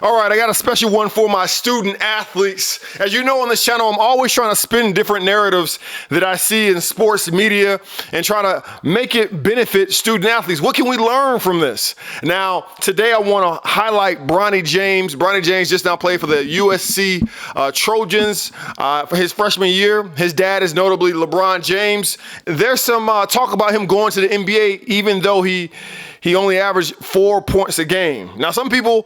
All right, I got a special one for my student athletes. As you know on this channel, I'm always trying to spin different narratives that I see in sports media and try to make it benefit student athletes. What can we learn from this? Now, today I want to highlight Bronny James. Bronny James just now played for the USC Trojans for his freshman year. His dad is notably LeBron James. There's some talk about him going to the NBA, even though he only averaged 4 points a game. Now, some people,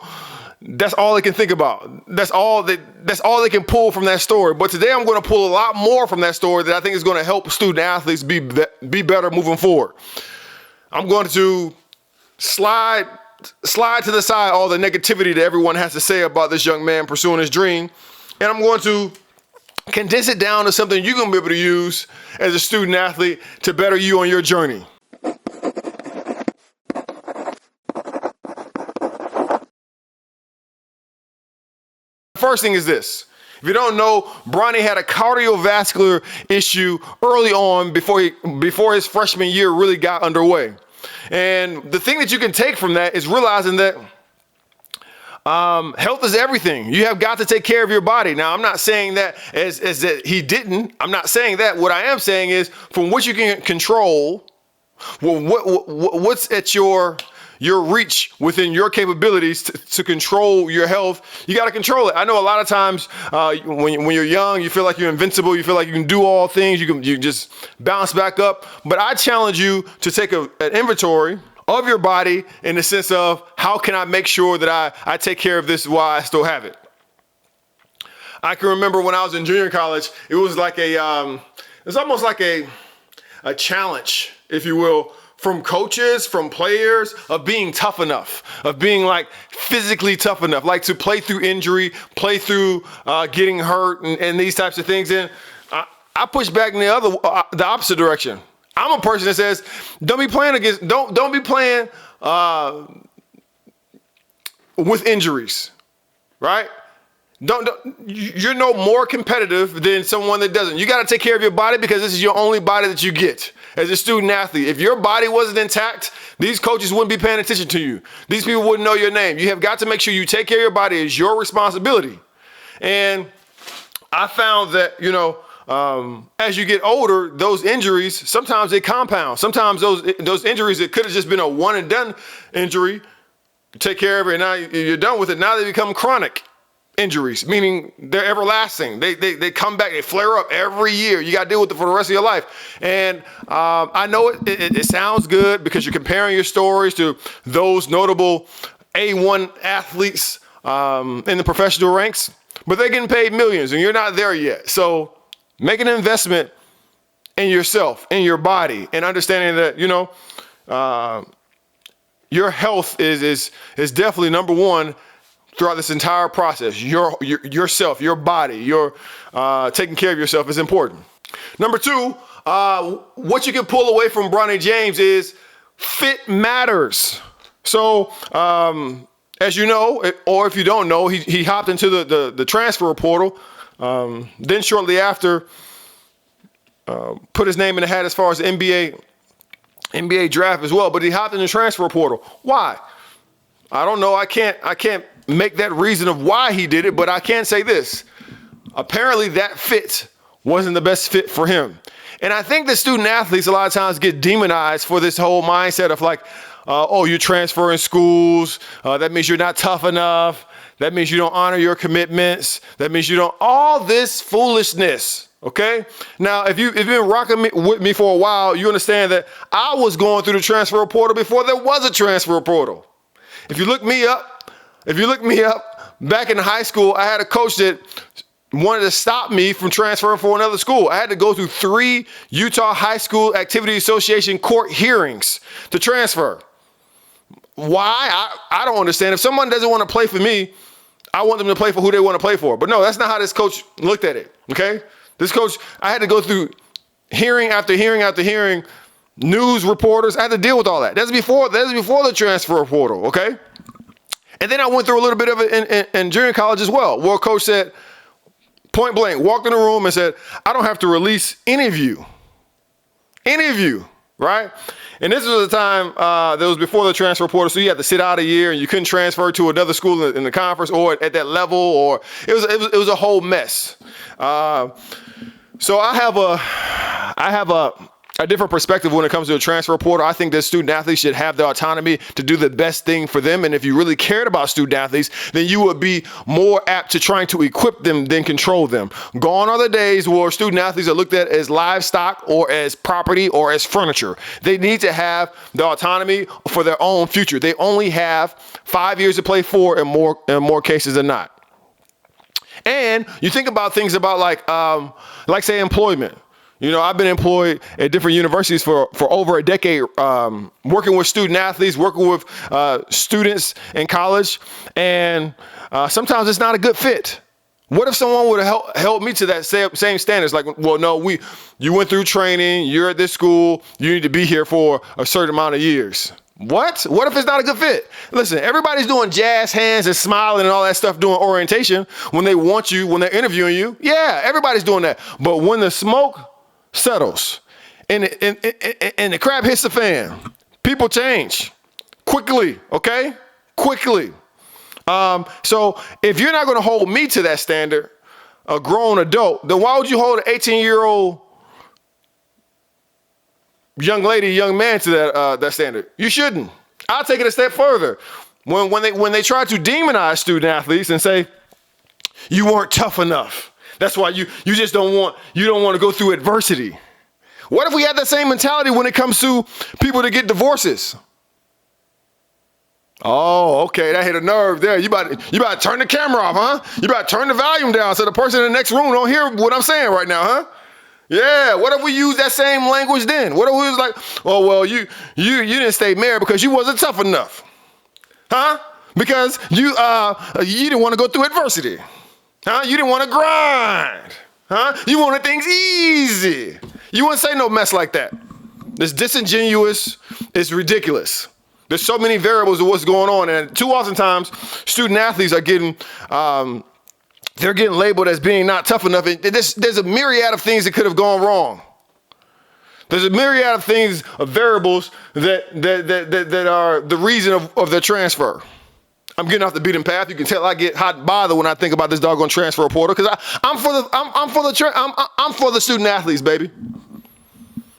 that's all they can think about. That's all they can pull from that story. But today I'm going to pull a lot more from that story that I think is going to help student athletes be better moving forward. I'm going to slide to the side all the negativity that everyone has to say about this young man pursuing his dream. And I'm going to condense it down to something you're going to be able to use as a student athlete to better you on your journey. First thing is this. If you don't know, Bronny had a cardiovascular issue early on before his freshman year really got underway. And the thing that you can take from that is realizing that health is everything. You have got to take care of your body. Now, I'm not saying that as that he didn't. I'm not saying that. What I am saying is from what you can control, what's at your reach within your capabilities to control your health, you got to control it. I know a lot of times when you're young, you feel like you're invincible. You feel like you can do all things. You just bounce back up. But I challenge you to take an inventory of your body in the sense of how can I make sure that I take care of this while I still have it. I can remember when I was in junior college, it was like it's almost like a challenge, if you will, from coaches, from players, of being tough enough, of being like physically tough enough, like to play through injury, play through getting hurt and these types of things. And I push back in the opposite direction. I'm a person that says, don't be playing with injuries, right? You're no more competitive than someone that doesn't. You got to take care of your body because this is your only body that you get as a student athlete. If your body wasn't intact, these coaches wouldn't be paying attention to you. These people wouldn't know your name. You have got to make sure you take care of your body. It's your responsibility. And I found that, as you get older, those injuries, sometimes they compound. Sometimes those injuries that could have just been a one and done injury, you take care of it and now you're done with it. Now they become chronic injuries, meaning they're everlasting. They come back, they flare up every year. You got to deal with it for the rest of your life. And I know it sounds good because you're comparing your stories to those notable A1 athletes in the professional ranks, but they're getting paid millions and you're not there yet. So make an investment in yourself, in your body, and understanding that, your health is definitely number one throughout this entire process. Yourself, your body, your taking care of yourself is important. Number two, what you can pull away from Bronny James is fit matters. So, as you know, or if you don't know, he hopped into the transfer portal. Then shortly after, put his name in the hat as far as the NBA draft as well. But he hopped in the transfer portal. Why? I don't know. I can't make that reason of why he did it, but I can say this. Apparently that fit wasn't the best fit for him. And I think that student athletes a lot of times get demonized for this whole mindset of like, you're transferring schools. That means you're not tough enough. That means you don't honor your commitments. That means you don't, all this foolishness. Okay. Now, if you've been rocking with me for a while, you understand that I was going through the transfer portal before there was a transfer portal. If you look me up back in high school, I had a coach that wanted to stop me from transferring for another school. I had to go through 3 Utah High School Activity Association court hearings to transfer. Why? I don't understand. If someone doesn't want to play for me, I want them to play for who they want to play for. But no, that's not how this coach looked at it. Okay? This coach, I had to go through hearing after hearing after hearing, news reporters. I had to deal with all that. That's before the transfer portal. Okay? And then I went through a little bit of it in junior college as well, where a coach said, point blank, walked in the room and said, I don't have to release any of you right? And this was a time that was before the transfer portal, so you had to sit out a year and you couldn't transfer to another school in the conference or at that level, or it was a whole mess. So I have a different perspective when it comes to a transfer portal. I think that student athletes should have the autonomy to do the best thing for them. And if you really cared about student athletes, then you would be more apt to trying to equip them than control them. Gone are the days where student athletes are looked at as livestock or as property or as furniture. They need to have the autonomy for their own future. They only have 5 years to play for in more cases than not. And you think about things about like say employment. You know, I've been employed at different universities for over a decade, working with student athletes, working with students in college, and sometimes it's not a good fit. What if someone would have held me to that same standards? Like, well, no, you went through training, you're at this school, you need to be here for a certain amount of years. What? What if it's not a good fit? Listen, everybody's doing jazz hands and smiling and all that stuff doing orientation when they want you, when they're interviewing you. Yeah, everybody's doing that. But when the smoke settles and the crap hits the fan, people change quickly, okay? Quickly. So if you're not going to hold me to that standard, a grown adult, then why would you hold an 18-year-old young lady, young man to that standard? You shouldn't. I'll take it a step further. When they try to demonize student athletes and say you weren't tough enough, that's why you just don't want to go through adversity. What if we had that same mentality when it comes to people that get divorces? Oh, okay, that hit a nerve there. You about to turn the camera off, huh? You about to turn the volume down so the person in the next room don't hear what I'm saying right now, huh? Yeah, what if we use that same language then? What if we was like, oh, well, you didn't stay married because you wasn't tough enough, huh? Because you didn't want to go through adversity, huh? You didn't want to grind, huh? You wanted things easy. You wouldn't say no mess like that. It's disingenuous. It's ridiculous. There's so many variables of what's going on, and too often times student athletes are getting they're getting labeled as being not tough enough. There's a myriad of things that could have gone wrong. There's a myriad of things, of variables that are the reason of their transfer. I'm getting off the beaten path. You can tell I get hot and bothered when I think about this doggone transfer portal because I'm for the student athletes, baby.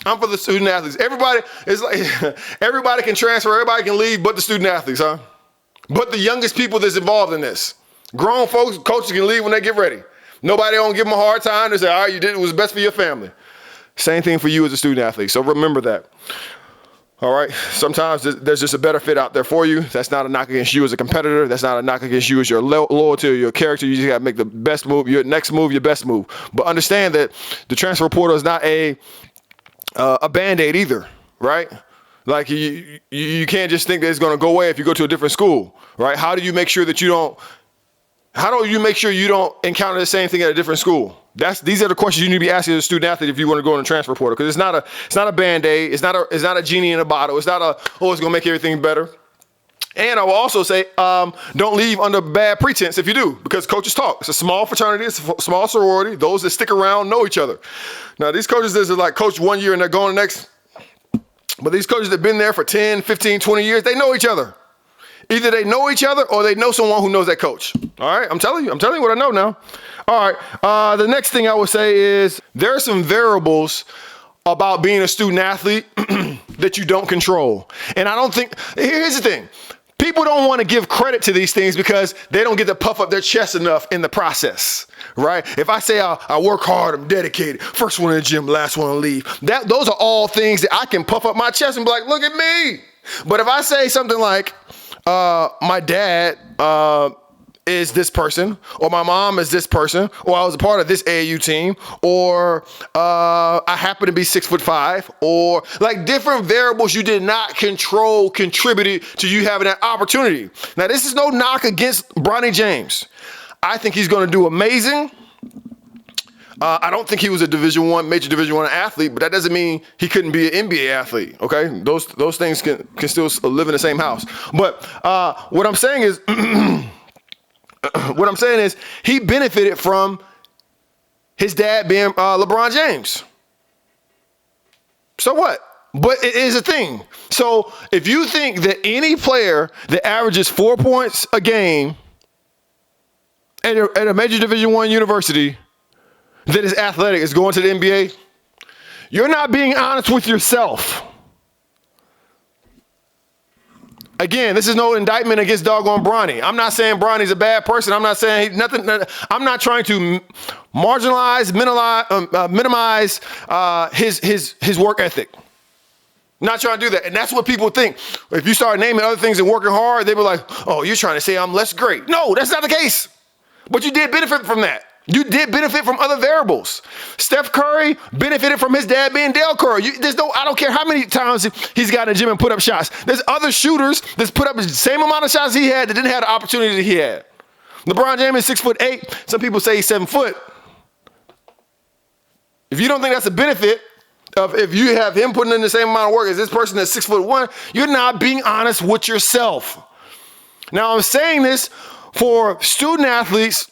I'm for the student athletes. Everybody is like everybody can transfer, everybody can leave, but the student athletes, huh? But the youngest people that's involved in this. Grown folks, coaches can leave when they get ready. Nobody don't give them a hard time. They say, all right, you did it was best for your family. Same thing for you as a student athlete. So remember that. All right. Sometimes there's just a better fit out there for you. That's not a knock against you as a competitor. That's not a knock against you as your loyalty or your character. You just got to make the best move, your next move, your best move. But understand that the transfer portal is not a Band-Aid either, right? Like you can't just think that it's going to go away if you go to a different school, right? How do you make sure you don't encounter the same thing at a different school? These are the questions you need to be asking as a student athlete if you want to go in the transfer portal, because it's not a Band-Aid, it's not a genie in a bottle, it's not it's going to make everything better. And I will also say, don't leave under bad pretense if you do, because coaches talk. It's a small fraternity, it's a small sorority. Those that stick around know each other. Now, these coaches that are like coach 1 year and they're going the next, but these coaches that have been there for 10, 15, 20 years, they know each other. Either they know each other or they know someone who knows that coach. All right, I'm telling you what I know now. All right, the next thing I would say is there are some variables about being a student athlete that you don't control. And I don't think, here's the thing. People don't want to give credit to these things because they don't get to puff up their chest enough in the process, right? If I say I work hard, I'm dedicated, first one in the gym, last one to leave, those are all things that I can puff up my chest and be like, look at me. But if I say something like, my dad is this person, or my mom is this person, or I was a part of this AAU team, or I happen to be 6'5", or like different variables you did not control contributed to you having that opportunity. Now, this is no knock against Bronny James. I think he's going to do amazing. I don't think he was a major Division I athlete, but that doesn't mean he couldn't be an NBA athlete. Okay, those things can still live in the same house. But what I'm saying is. What I'm saying is he benefited from his dad being LeBron James. So what? but it is a thing. So if you think that any player that averages 4 points a game at a major Division I university that is athletic is going to the NBA, you're not being honest with yourself. Again, this is no indictment against doggone Bronny. I'm not saying Bronny's a bad person. I'm not saying nothing. I'm not trying to marginalize, minimize his work ethic. Not trying to do that. And that's what people think. If you start naming other things and working hard, they were like, oh, you're trying to say I'm less great. No, that's not the case. But you did benefit from that. You did benefit from other variables. Steph Curry benefited from his dad being Dale Curry. I don't care how many times he's got in the gym and put up shots. There's other shooters that's put up the same amount of shots he had that didn't have the opportunity that he had. LeBron James is 6'8". Some people say he's 7 foot. If you don't think that's a benefit of if you have him putting in the same amount of work as this person that's 6'1", you're not being honest with yourself. Now I'm saying this for student athletes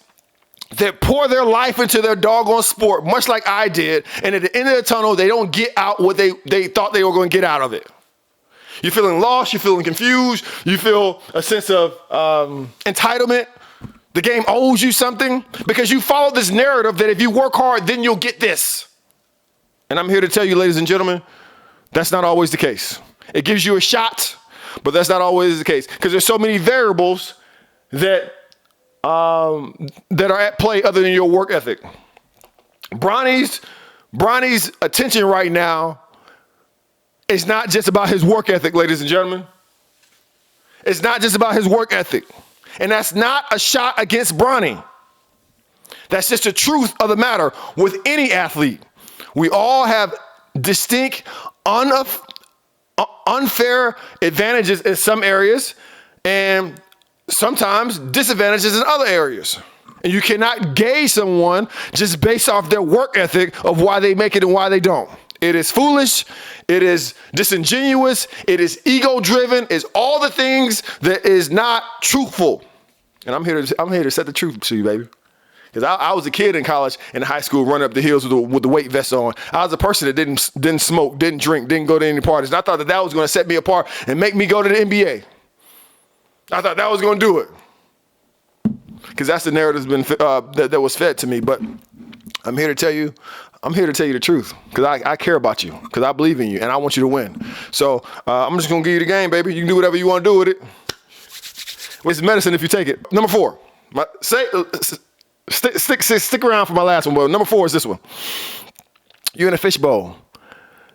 that pour their life into their doggone sport, much like I did, and at the end of the tunnel, they don't get out what they thought they were going to get out of it. You're feeling lost, you're feeling confused, you feel a sense of entitlement. The game owes you something because you follow this narrative that if you work hard, then you'll get this. And I'm here to tell you, ladies and gentlemen, that's not always the case. It gives you a shot, but that's not always the case because there's so many variables that are at play other than your work ethic. Bronny's attention right now is not just about his work ethic, ladies and gentlemen. It's not just about his work ethic. And that's not a shot against Bronny. That's just the truth of the matter with any athlete. We all have distinct, unfair advantages in some areas and sometimes disadvantages in other areas. And you cannot gauge someone just based off their work ethic of why they make it and why they don't. It is foolish. It is disingenuous. It is ego-driven. It's all the things that is not truthful. And I'm here to set the truth to you, baby. Because I was a kid in college and high school running up the hills with the weight vest on. I was a person that didn't smoke, didn't drink, didn't go to any parties. And I thought that was going to set me apart and make me go to the NBA. I thought that was going to do it. Because that's the narrative that was fed to me. But I'm here to tell you the truth. Because I care about you. Because I believe in you and I want you to win. So I'm just going to give you the game, baby. You can do whatever you want to do with it. It's medicine if you take it. Number 4. Stick around for my last one. But number 4 is this one. You're in a fishbowl.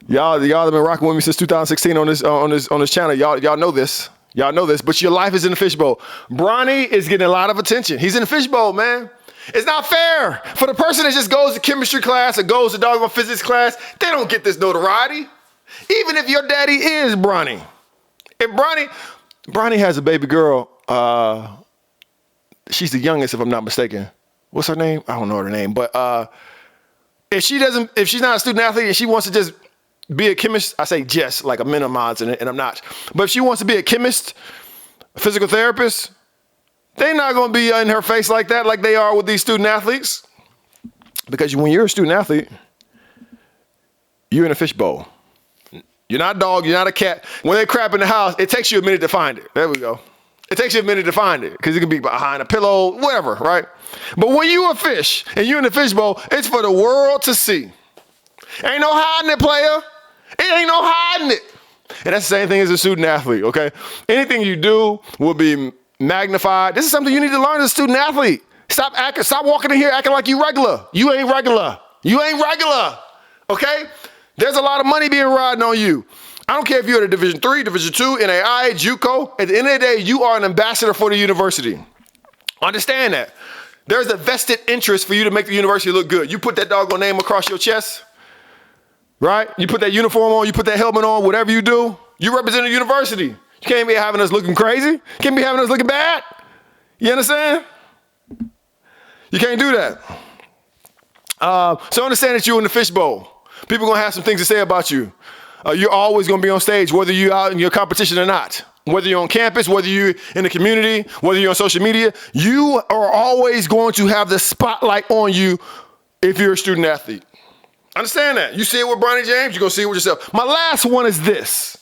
Y'all have been rocking with me since 2016 on this channel. Y'all know this. Y'all know this, but your life is in the fishbowl. Bronny is getting a lot of attention. He's in the fishbowl, man. It's not fair for the person that just goes to chemistry class or goes to doggone physics class. They don't get this notoriety. Even if your daddy is Bronny. If Bronny has a baby girl, she's the youngest if I'm not mistaken. What's her name? I don't know her name, but if she's not a student athlete and she wants to just be a chemist, I say just like a minimizing it, and I'm not. But if she wants to be a chemist, a physical therapist, they're not going to be in her face like that, like they are with these student athletes. Because when you're a student athlete, you're in a fishbowl. You're not a dog, you're not a cat. When they crap in the house, it takes you a minute to find it. There we go. It takes you a minute to find it because it can be behind a pillow, whatever, right? But when you a fish and you're in the fishbowl, it's for the world to see. Ain't no hiding it, player. It ain't no hiding it. And that's the same thing as a student athlete, okay? Anything you do will be magnified. This is something you need to learn as a student athlete. Stop walking in here acting like you regular. You ain't regular. You ain't regular, okay? There's a lot of money being riding on you. I don't care if you're at a Division III, Division II, NAI, JUCO. At the end of the day, you are an ambassador for the university. Understand that. There's a vested interest for you to make the university look good. You put that doggone name across your chest, right? You put that uniform on, you put that helmet on, whatever you do, you represent a university. You can't be having us looking crazy. You can't be having us looking bad. You understand? You can't do that. So understand that you're in the fishbowl. People are going to have some things to say about you. You're always going to be on stage, whether you're out in your competition or not. Whether you're on campus, whether you're in the community, whether you're on social media, you are always going to have the spotlight on you if you're a student athlete. Understand that. You see it with Bronny James, you're going to see it with yourself. My last one is this.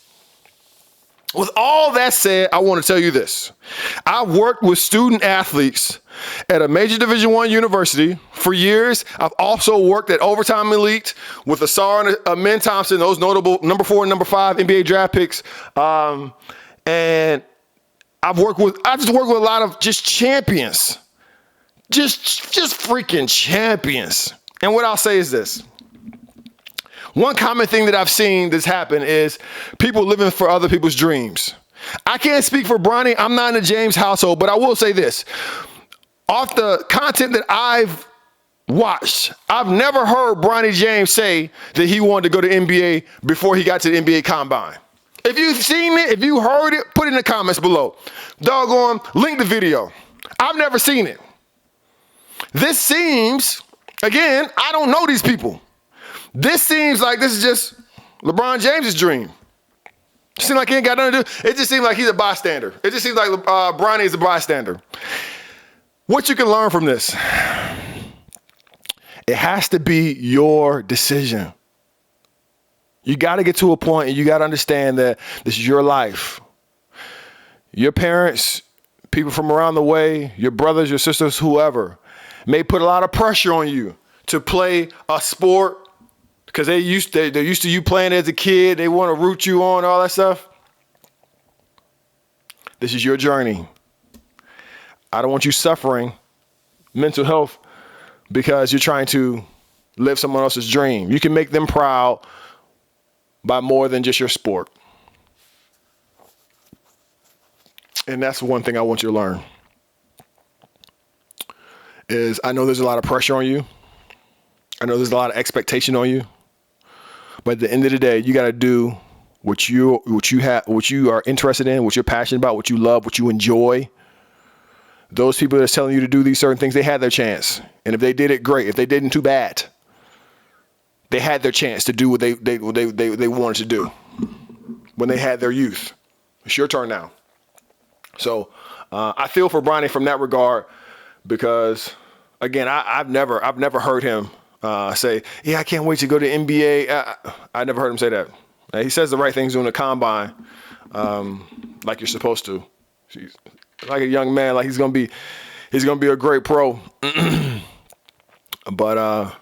With all that said, I want to tell you this. I've worked with student athletes at a major Division I university for years. I've also worked at Overtime Elite with Asar and Amin Thompson, those notable number 4 and number 5 NBA draft picks. And I just work with a lot of just champions. Just freaking champions. And what I'll say is this. One common thing that I've seen that's happened is people living for other people's dreams. I can't speak for Bronny. I'm not in the James household, but I will say this. Off the content that I've watched, I've never heard Bronny James say that he wanted to go to NBA before he got to the NBA Combine. If you've seen it, if you heard it, put it in the comments below. Doggone, link the video. I've never seen it. This seems, again, I don't know these people. This seems like this is just LeBron James' dream. It seems like he ain't got nothing to do. It just seems like he's a bystander. It just seems like Bronny is a bystander. What you can learn from this, it has to be your decision. You got to get to a point and you got to understand that this is your life. Your parents, people from around the way, your brothers, your sisters, whoever, may put a lot of pressure on you to play a sport because they're used to you playing as a kid. They want to root you on, all that stuff. This is your journey. I don't want you suffering mental health because you're trying to live someone else's dream. You can make them proud by more than just your sport. And that's one thing I want you to learn. Is I know there's a lot of pressure on you. I know there's a lot of expectation on you. But at the end of the day, you got to do what you are interested in, what you're passionate about, what you love, what you enjoy. Those people that's telling you to do these certain things, they had their chance. And if they did it, great. If they didn't, too bad. They had their chance to do what they wanted to do when they had their youth. It's your turn now. So I feel for Bronny from that regard because, again, I've never heard him say, yeah, I can't wait to go to NBA. I never heard him say that. He says the right things during the combine, like you're supposed to. He's like a young man, like he's gonna be a great pro. But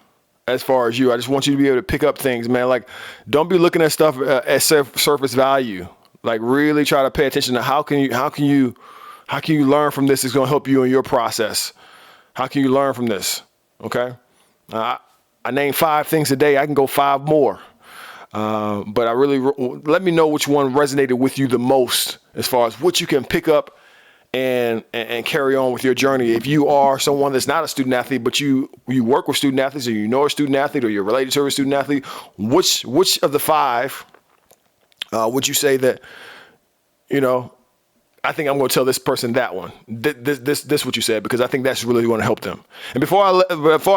as far as you, I just want you to be able to pick up things, man. Like, don't be looking at stuff at surface value. Like, really try to pay attention to how can you learn from this? It's gonna help you in your process. How can you learn from this? Okay. I named 5 things today. I can go 5 more. But I really, let me know which one resonated with you the most as far as what you can pick up and carry on with your journey. If you are someone that's not a student athlete, but you work with student athletes or you know a student athlete or you're related to a student athlete, which of the 5 would you say that, I think I'm going to tell this person that one. This what you said, because I think that's really going to help them. And before I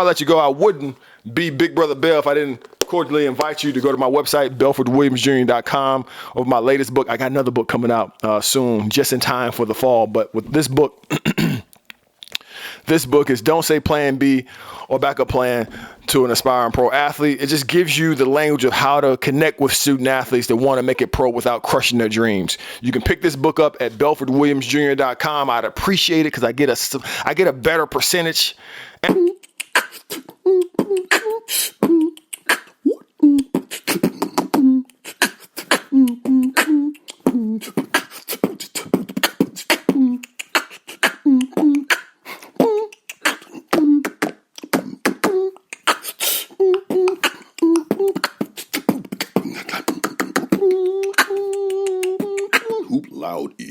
let you go, I wouldn't be Big Brother Bell if I didn't cordially invite you to go to my website, belfordwilliamsjr.com, of my latest book. I got another book coming out soon, just in time for the fall. But with this book, this book is Don't Say Plan B or Backup Plan to an Aspiring Pro Athlete. It just gives you the language of how to connect with student athletes that want to make it pro without crushing their dreams. You can pick this book up at belfordwilliamsjr.com. I'd appreciate it because I get a better percentage. Hoop loud E.